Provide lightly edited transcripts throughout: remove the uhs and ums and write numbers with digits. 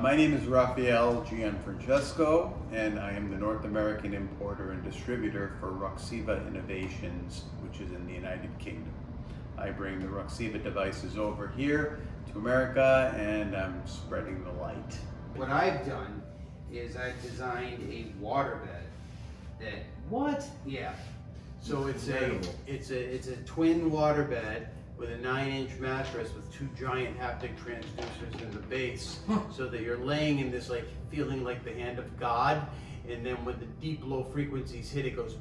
My name is Raffaele Gianfrancesco, and I am the North American importer and distributor for RoXiva Innovations, which is in the United Kingdom. I bring the RoXiva devices over here to America, and I'm spreading the light. What I've done is I've designed a waterbed that. What? Yeah. So it's Incredible. a twin waterbed with a 9-inch mattress with 2 giant haptic transducers in the base, so that you're laying in this like feeling like the hand of God, and then when the deep low frequencies hit, it goes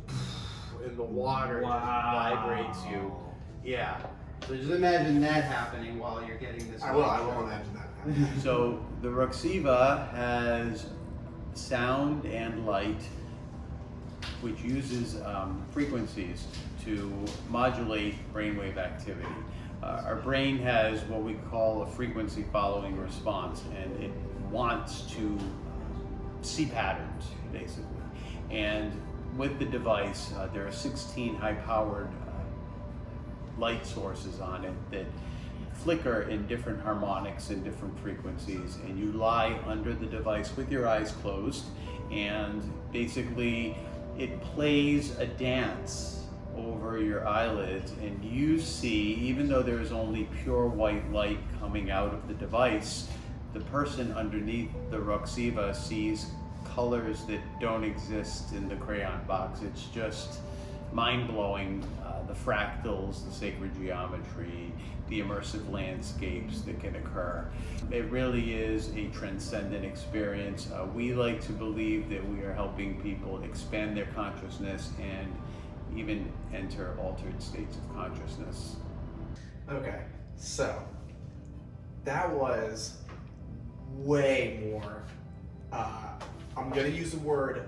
and the water just vibrates you. Yeah. So just imagine that happening while you're getting this. I will imagine that happening. So the RoXiva has sound and light, which uses frequencies to modulate brainwave activity. Our brain has what we call a frequency following response, and it wants to see patterns, basically. And with the device, there are 16 high-powered light sources on it that flicker in different harmonics and different frequencies, and you lie under the device with your eyes closed, and basically it plays a dance over your eyelids, and you see, even though there is only pure white light coming out of the device, the person underneath the RoXiva sees colors that don't exist in the crayon box. It's just mind-blowing. The fractals, the sacred geometry, the immersive landscapes that can occur. It really is a transcendent experience. We like to believe that we are helping people expand their consciousness and even enter altered states of consciousness. Okay, so that was way more, I'm gonna use the word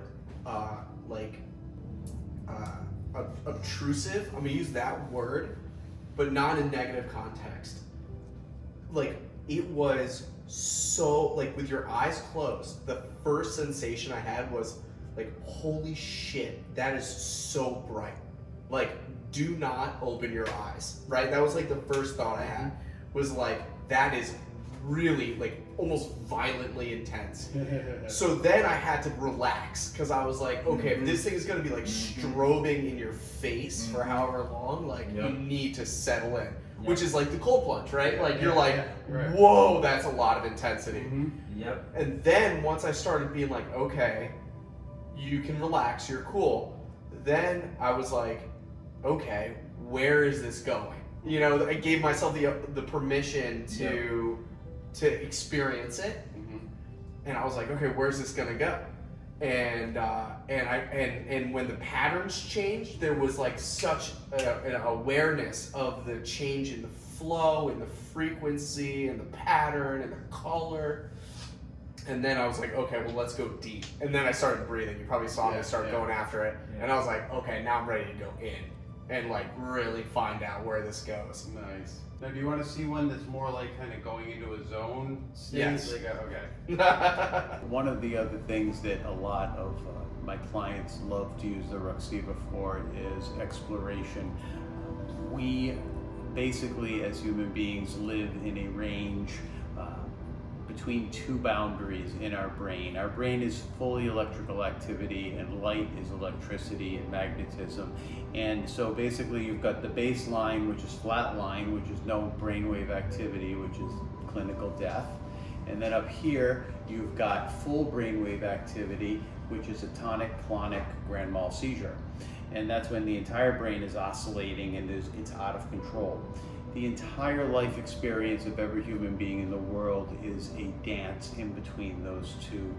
obtrusive. I'm gonna use that word, but not in negative context. Like, it was so, like, with your eyes closed, the first sensation I had was like, holy shit, that is so bright. Like, do not open your eyes, right? That was like the first thought I had, was like, that is really like almost violently intense. So then I had to relax, because I was like, okay, if this thing is gonna be like strobing in your face for however long, like you need to settle in, which is like the cold plunge, right? Like you're like, whoa, that's a lot of intensity. Yep. And then once I started being like, okay, you can relax, you're cool, then I was like, okay, where is this going? You know, I gave myself the permission to experience it, and I was like, okay, where's this gonna go? And when the patterns changed, there was like such an awareness of the change in the flow and the frequency and the pattern and the color. And then I was like, okay, well, let's go deep. And then I started breathing. You probably saw me start going after it. And I was like, okay, now I'm ready to go in and like really find out where this goes. Nice. Now, do you want to see one that's more like kind of going into a zone state? Yes. Like, okay. One of the other things that a lot of my clients love to use the RoXiva for is exploration. We basically, as human beings, live in a range between 2 boundaries in our brain. Our brain is fully electrical activity, and light is electricity and magnetism. And so basically you've got the baseline, which is flat line, which is no brainwave activity, which is clinical death. And then up here, you've got full brainwave activity, which is a tonic-clonic grand mal seizure. And that's when the entire brain is oscillating and it's out of control. The entire life experience of every human being in the world is a dance in between those 2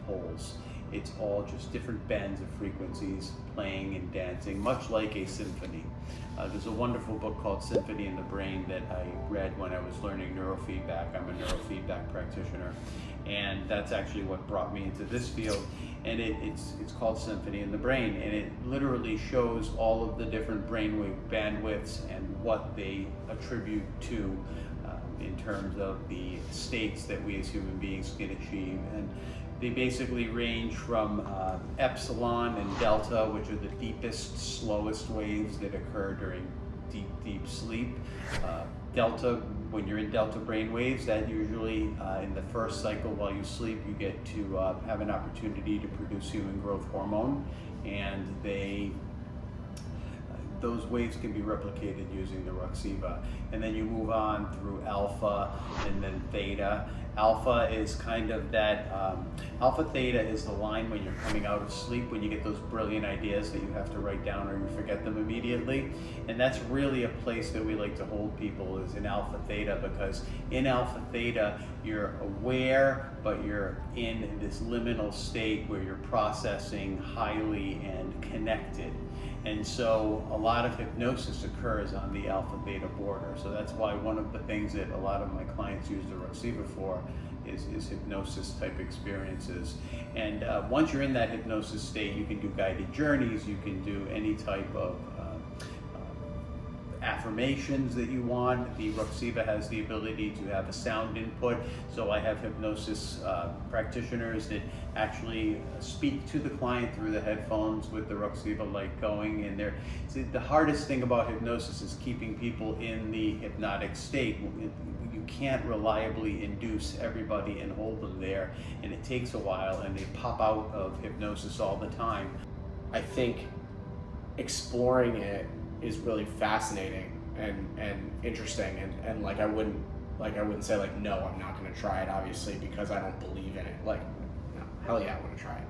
poles. It's all just different bends of frequencies playing and dancing, much like a symphony. There's a wonderful book called Symphony in the Brain that I read when I was learning neurofeedback. I'm a neurofeedback practitioner, and that's actually what brought me into this field. And it's called Symphony in the Brain, and it literally shows all of the different brainwave bandwidths and what they attribute to in terms of the states that we as human beings can achieve. And they basically range from epsilon and delta, which are the deepest, slowest waves that occur during deep sleep. Delta when you're in delta brainwaves, that usually in the first cycle while you sleep, you get to have an opportunity to produce human growth hormone, and those waves can be replicated using the RoXiva. And then you move on through alpha and then theta. Alpha is kind of that, alpha theta is the line when you're coming out of sleep, when you get those brilliant ideas that you have to write down or you forget them immediately. And that's really a place that we like to hold people, is in alpha theta, because in alpha theta, you're aware, but you're in this liminal state where you're processing highly and connected. And so a lot of hypnosis occurs on the alpha theta border. So that's why one of the things that a lot of my clients use the RoXiva for is hypnosis type experiences. And once you're in that hypnosis state, you can do guided journeys, you can do any type of affirmations that you want. The RoXiva has the ability to have a sound input, so I have hypnosis practitioners that actually speak to the client through the headphones with the RoXiva light going. And the hardest thing about hypnosis is keeping people in the hypnotic state. You can't reliably induce everybody and hold them there, and it takes a while, and they pop out of hypnosis all the time. I think exploring it is really fascinating and interesting, and like I wouldn't say like, no, I'm not going to try it, obviously, because I don't believe in it. Like, no, hell yeah, I want to try it.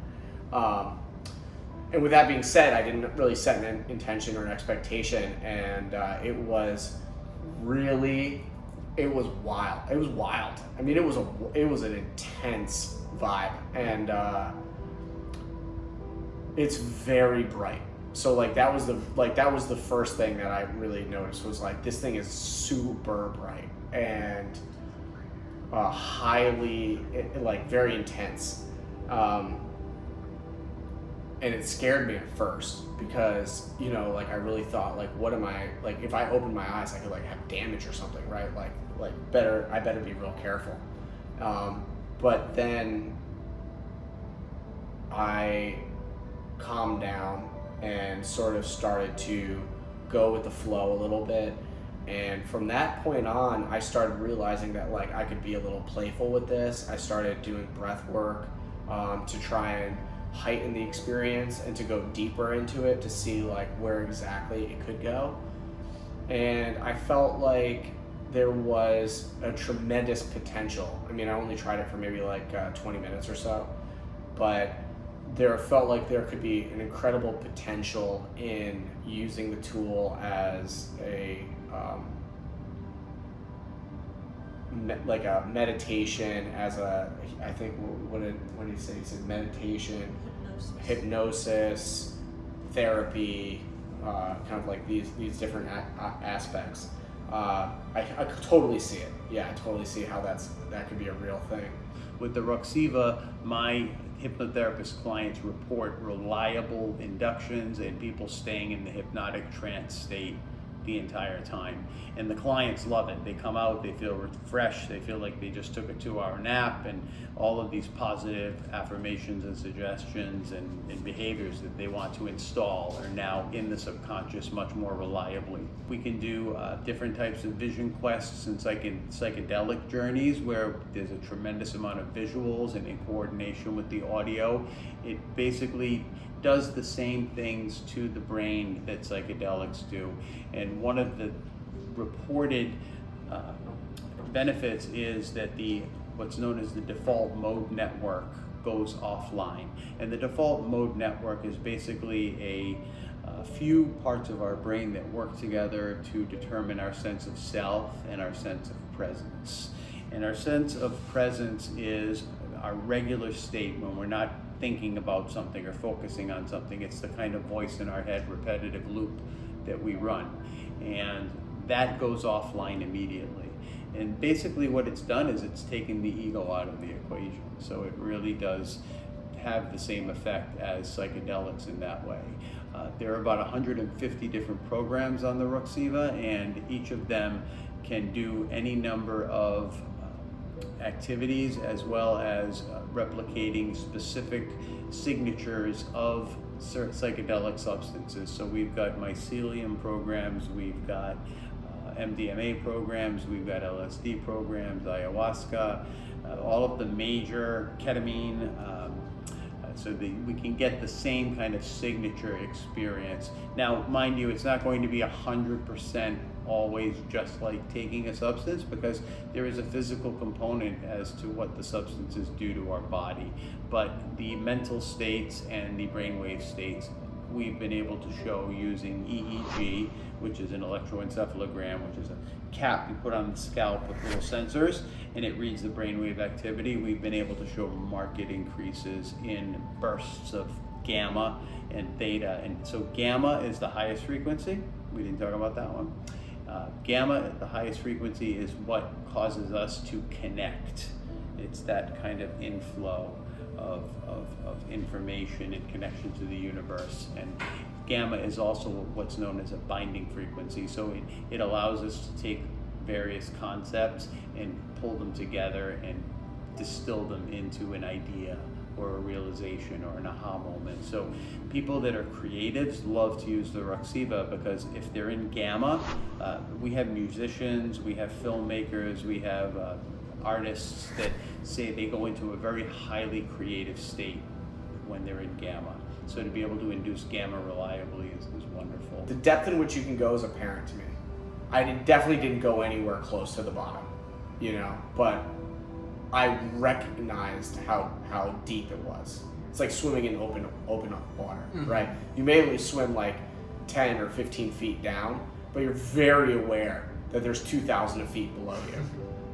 And with that being said, I didn't really set an intention or an expectation, and it was wild. It was wild. I mean, it was an intense vibe, and it's very bright. So like that was the first thing that I really noticed, was like, this thing is super bright and highly, like, very intense. And it scared me at first, because, you know, like, I really thought, like, what am I, like, if I open my eyes, I could like have damage or something, right? Like I better be real careful. But then I calmed down and sort of started to go with the flow a little bit. And from that point on, I started realizing that, like, I could be a little playful with this. I started doing breath work to try and heighten the experience and to go deeper into it, to see like where exactly it could go. And I felt like there was a tremendous potential. I mean, I only tried it for maybe like 20 minutes or so, but there felt like there could be an incredible potential in using the tool as a like a meditation, as a, I think, what did he say? He said meditation, hypnosis, therapy, kind of like these different aspects. I could totally see it. Yeah, I totally see how that could be a real thing. With the RoXiva, my hypnotherapist clients report reliable inductions and people staying in the hypnotic trance state the entire time. And the clients love it. They come out, they feel refreshed, they feel like they just took a 2-hour nap, and all of these positive affirmations and suggestions and behaviors that they want to install are now in the subconscious much more reliably. We can do different types of vision quests and psychedelic journeys, where there's a tremendous amount of visuals, and in coordination with the audio, it basically does the same things to the brain that psychedelics do. And one of the reported benefits is that what's known as the default mode network goes offline. And the default mode network is basically a few parts of our brain that work together to determine our sense of self and our sense of presence. And our sense of presence is our regular state when we're not thinking about something or focusing on something. It's the kind of voice in our head, repetitive loop that we run. And that goes offline immediately. And basically what it's done is it's taken the ego out of the equation. So it really does have the same effect as psychedelics in that way. There are about 150 different programs on the RoXiva, and each of them can do any number of activities, as well as replicating specific signatures of certain psychedelic substances. So we've got mycelium programs, we've got MDMA programs, we've got LSD programs, ayahuasca, all of the major ketamine, so that we can get the same kind of signature experience. Now, mind you, it's not going to be 100% always just like taking a substance, because there is a physical component as to what the substances do to our body. But the mental states and the brainwave states, we've been able to show using EEG, which is an electroencephalogram, which is a cap you put on the scalp with little sensors, and it reads the brainwave activity. We've been able to show marked increases in bursts of gamma and theta. And so gamma is the highest frequency. We didn't talk about that one. Gamma at the highest frequency is what causes us to connect. It's that kind of inflow of information and connection to the universe. And gamma is also what's known as a binding frequency. So it allows us to take various concepts and pull them together and distill them into an idea or a realization or an aha moment. So people that are creatives love to use the RoXiva, because if they're in gamma, we have musicians, we have filmmakers, we have artists that say they go into a very highly creative state when they're in gamma. So to be able to induce gamma reliably is wonderful. The depth in which you can go is apparent to me. I definitely didn't go anywhere close to the bottom, but I recognized how deep it was. It's like swimming in open water, right? You may only swim like 10 or 15 feet down, but you're very aware that there's 2,000 feet below you.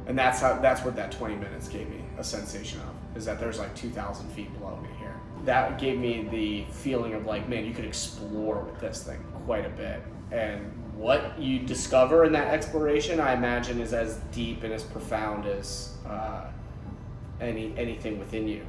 And that's what that 20 minutes gave me a sensation of, is that there's like 2,000 feet below me here. That gave me the feeling of like, man, you could explore with this thing quite a bit. And what you discover in that exploration, I imagine, is as deep and as profound as anything within you.